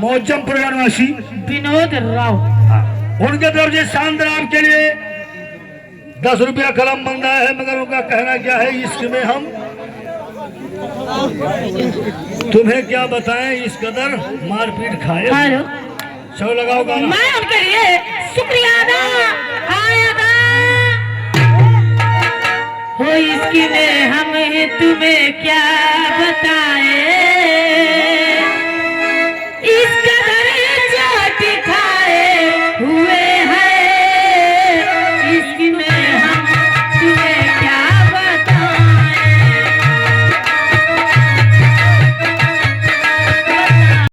मौजमपुर निवासी विनोद राव। उनके तरफ से शानदार आपके लिए 10 रुपया कलम बन रहा है, मगर उनका कहना क्या है, इश्क में हम तुम्हें क्या बताएं, इस कदर मारपीट खाए। हेलो, चलो लगाओ गाना। मैं उनके लिए शुक्रिया अदा हो, इसकी में हम तुम्हें क्या बताएं।